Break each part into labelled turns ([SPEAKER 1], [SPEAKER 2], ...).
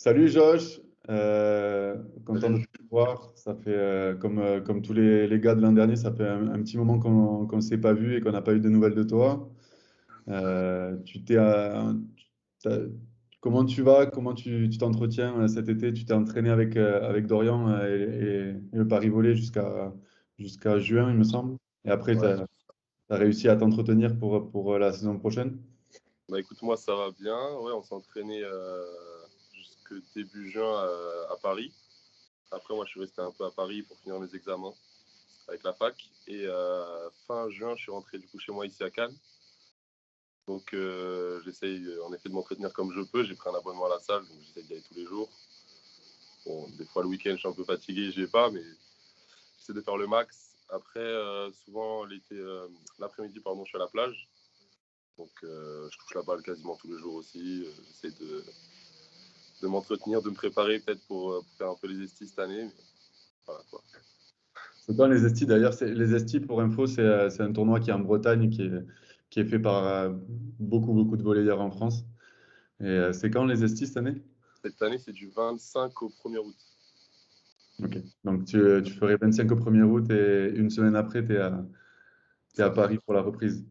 [SPEAKER 1] Salut Josh. Content de te voir. Ça fait comme tous les gars de l'an dernier, ça fait un petit moment qu'on ne s'est pas vu et qu'on n'a pas eu de nouvelles de toi. Tu t'es, t'as- Comment tu vas? Comment tu t'entretiens cet été? Tu t'es entraîné avec Dorian et le Paris Volley jusqu'à juin, il me semble. Et après, tu
[SPEAKER 2] Ouais.
[SPEAKER 1] as réussi à t'entretenir pour la saison prochaine.
[SPEAKER 2] Bah écoute, moi ça va bien. Ouais, on s'est entraîné jusque début juin à Paris. Après, moi je suis resté un peu à Paris pour finir mes examens avec la fac. Et fin juin, je suis rentré du coup chez moi ici à Cannes. Donc j'essaye en effet de m'entretenir comme je peux. J'ai pris un abonnement à la salle, donc j'essaye d'y aller tous les jours. Bon, des fois le week-end, je suis un peu fatigué, je vais pas, mais j'essaie de faire le max. Après, souvent l'après-midi, pardon, je suis à la plage. Donc je touche la balle quasiment tous les jours aussi. J'essaie de m'entretenir, de me préparer peut-être pour faire un peu les estis cette année. Mais voilà, quoi.
[SPEAKER 1] C'est quand les Estis d'ailleurs? Les Estis, pour info, c'est un tournoi qui est en Bretagne, qui est fait par beaucoup de volleyeurs en France. Et c'est quand les Estis cette année?
[SPEAKER 2] Cette année, c'est du 25 au 1er août.
[SPEAKER 1] Ok. Donc tu ferais 25 au 1er août et une semaine après,
[SPEAKER 2] C'est
[SPEAKER 1] t'es à
[SPEAKER 2] ça,
[SPEAKER 1] Paris pour la reprise.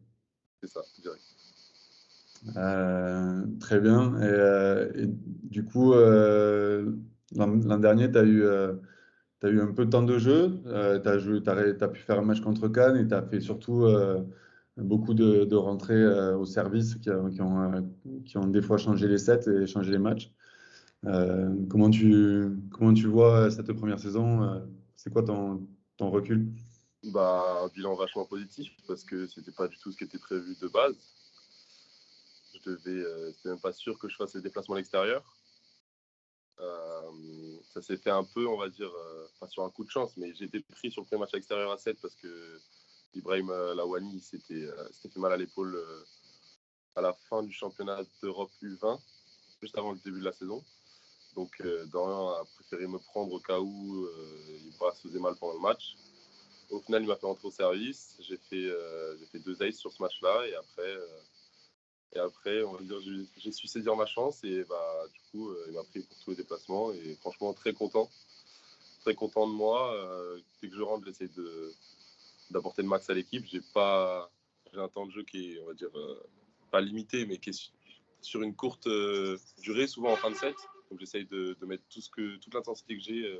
[SPEAKER 2] c'est ça, direct.
[SPEAKER 1] Très bien. Et du coup, l'an dernier, t'as eu un peu de temps de jeu. Tu as joué, t'as pu faire un match contre Cannes et tu as fait surtout beaucoup de rentrées au service qui ont des fois changé les sets et changé les matchs. Comment tu vois cette première saison? C'est quoi ton recul?
[SPEAKER 2] Bah, un bilan vachement positif parce que c'était pas du tout ce qui était prévu de base. C'était même pas sûr que je fasse les déplacements à l'extérieur. Ça s'est fait un peu, on va dire, pas sur un coup de chance, mais j'ai été pris sur le premier match à l'extérieur à 7 parce que Ibrahim Lawani s'était fait mal à l'épaule à la fin du championnat d'Europe U20, juste avant le début de la saison. Donc Dorian a préféré me prendre au cas où Ibra se faisait mal pendant le match. Au final, il m'a fait rentrer au service. J'ai fait 2 aces sur ce match-là et après, on va dire, j'ai su saisir ma chance et bah, du coup, il m'a pris pour tous les déplacements et franchement très content de moi. Dès que je rentre, j'essaie d'apporter le max à l'équipe. J'ai un temps de jeu qui est, on va dire, pas limité, mais qui est sur une courte durée, souvent en fin de set. Donc j'essaye de mettre toute l'intensité que j'ai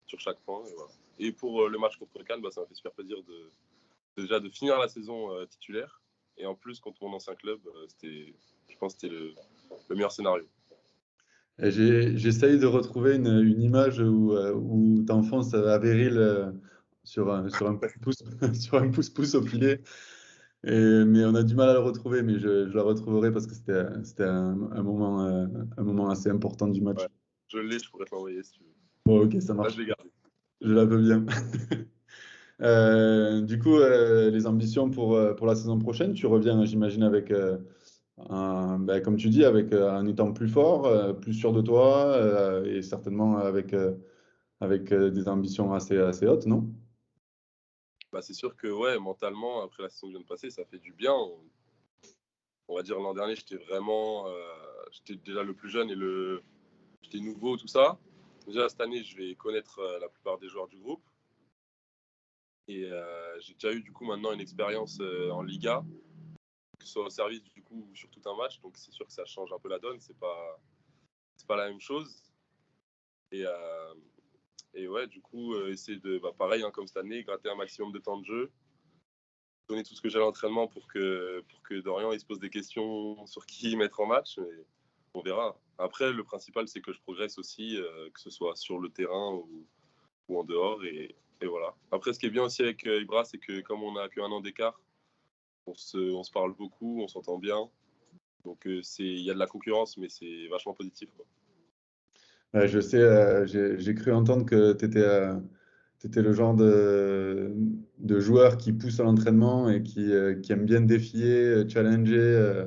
[SPEAKER 2] sur chaque point. Et, voilà. Et pour le match contre Cannes, bah, ça m'a fait super plaisir déjà de finir la saison titulaire. Et en plus, contre mon ancien club, je pense que c'était le meilleur scénario.
[SPEAKER 1] Et j'essaye de retrouver une image où tu enfonces Averil sur un pouce-pouce sur un pouce-pouce au filet. Mais on a du mal à le retrouver, mais je la retrouverai parce que c'était un moment assez important du
[SPEAKER 2] Ouais.
[SPEAKER 1] match.
[SPEAKER 2] Je l'ai, je pourrais te l'envoyer si tu veux.
[SPEAKER 1] Bon, ok, ça
[SPEAKER 2] Là, je
[SPEAKER 1] marche.
[SPEAKER 2] l'ai gardé.
[SPEAKER 1] Je la veux bien. Du coup, les ambitions pour la saison prochaine, tu reviens, j'imagine, avec, comme tu dis, avec un étant plus fort, plus sûr de toi et certainement avec des ambitions assez hautes, non?
[SPEAKER 2] Bah, c'est sûr que ouais, mentalement, après la saison que je viens de passer, ça fait du bien. On va dire l'an dernier, j'étais déjà le plus jeune j'étais nouveau, tout ça. Déjà cette année, je vais connaître la plupart des joueurs du groupe. Et j'ai déjà eu du coup maintenant une expérience en Liga, que ce soit au service du coup ou sur tout un match. Donc c'est sûr que ça change un peu la donne. C'est pas la même chose. Et, euh, et ouais, du coup, essayer de, bah, pareil, hein, comme cette année, gratter un maximum de temps de jeu, donner tout ce que j'ai à l'entraînement pour que Dorian il se pose des questions sur qui mettre en match. Mais on verra. Après, le principal, c'est que je progresse aussi, que ce soit sur le terrain ou en dehors. Et voilà. Après, ce qui est bien aussi avec Ibra, c'est que comme on a qu'un an d'écart, on se parle beaucoup, on s'entend bien. Donc, il y a de la concurrence, mais c'est vachement positif, quoi.
[SPEAKER 1] Je sais, j'ai cru entendre que tu étais le genre de joueur qui pousse à l'entraînement et qui aime bien défier, challenger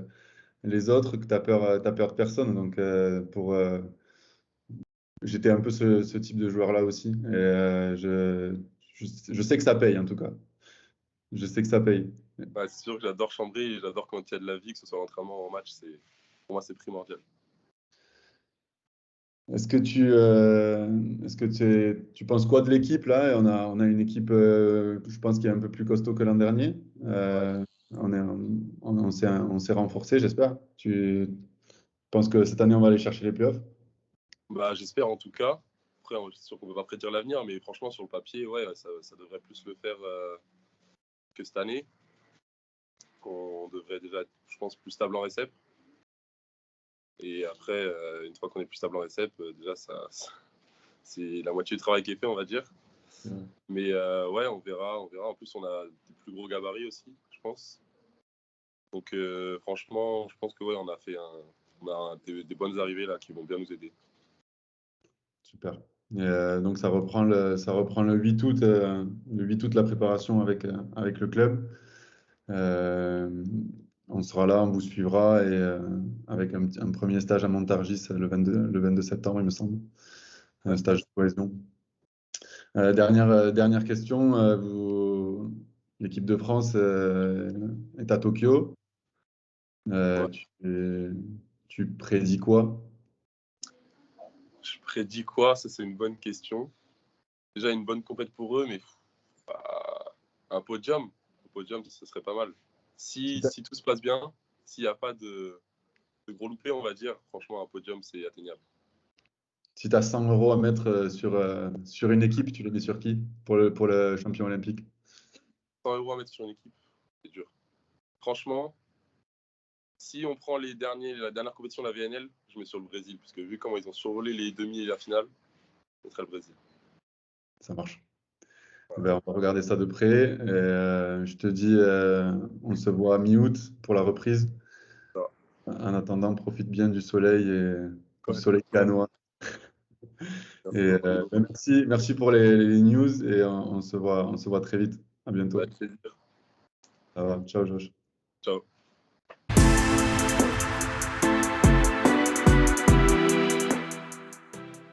[SPEAKER 1] les autres, que t'as peur de personne. Donc, j'étais un peu ce type de joueur-là aussi. Et je sais que ça paye, en tout cas. Je sais que ça paye.
[SPEAKER 2] Ouais, c'est sûr que j'adore chambrer et j'adore quand il y a de la vie, que ce soit à l'entraînement ou en match. Pour moi, c'est primordial.
[SPEAKER 1] Tu penses quoi de l'équipe là? On a une équipe, je pense, qui est un peu plus costaud que l'an dernier.
[SPEAKER 2] Ouais.
[SPEAKER 1] On s'est renforcé, j'espère. Tu penses que cette année, on va aller chercher les playoffs?
[SPEAKER 2] Bah, j'espère en tout cas. Après, c'est sûr qu'on ne peut pas prédire l'avenir, mais franchement, sur le papier, ouais, ça devrait plus le faire que cette année. On devrait déjà être, je pense, plus stable en récep. Et après, une fois qu'on est plus stable en récep, déjà, c'est la moitié du travail qui est fait, on va dire.
[SPEAKER 1] Ouais.
[SPEAKER 2] Mais ouais, on verra. En plus, on a des plus gros gabarits aussi, je pense. Donc franchement, je pense que ouais, on a des bonnes arrivées là qui vont bien nous aider.
[SPEAKER 1] Super. Et, donc ça reprend le 8 août, la préparation avec le club. Euh, on sera là, on vous suivra et avec un premier stage à Montargis le 22 septembre, il me semble. Un
[SPEAKER 2] Ouais.
[SPEAKER 1] stage de cohésion. Dernière question. L'équipe de France est à Tokyo.
[SPEAKER 2] Ouais.
[SPEAKER 1] Tu prédis quoi?
[SPEAKER 2] Je prédis quoi? Ça, c'est une bonne question. Déjà, une bonne compète pour eux, mais bah, un podium. Un podium, ce serait pas mal.
[SPEAKER 1] Si
[SPEAKER 2] Si,
[SPEAKER 1] tu
[SPEAKER 2] si tout se passe bien, s'il n'y a pas de gros loupés, on va dire, franchement, un podium, c'est atteignable.
[SPEAKER 1] as 100 euros à mettre sur une équipe, tu les mets sur qui pour le champion olympique?
[SPEAKER 2] 100 euros à mettre sur une équipe, c'est dur. Franchement, si on prend la dernière compétition de la VNL, je mets sur le Brésil, parce que vu comment ils ont survolé les demi et la finale, ce serait le Brésil.
[SPEAKER 1] Ça marche.
[SPEAKER 2] Voilà.
[SPEAKER 1] Ben, on va regarder ça de près. Et, je te dis, on se voit à mi-août pour la reprise.
[SPEAKER 2] Ça.
[SPEAKER 1] En attendant, profite bien du soleil et du
[SPEAKER 2] Ouais,
[SPEAKER 1] soleil cannois. Et
[SPEAKER 2] merci beaucoup.
[SPEAKER 1] merci pour les news et on se voit très vite. À bientôt.
[SPEAKER 2] Avec plaisir.
[SPEAKER 1] Ça va. Ciao, Josh.
[SPEAKER 2] Ciao.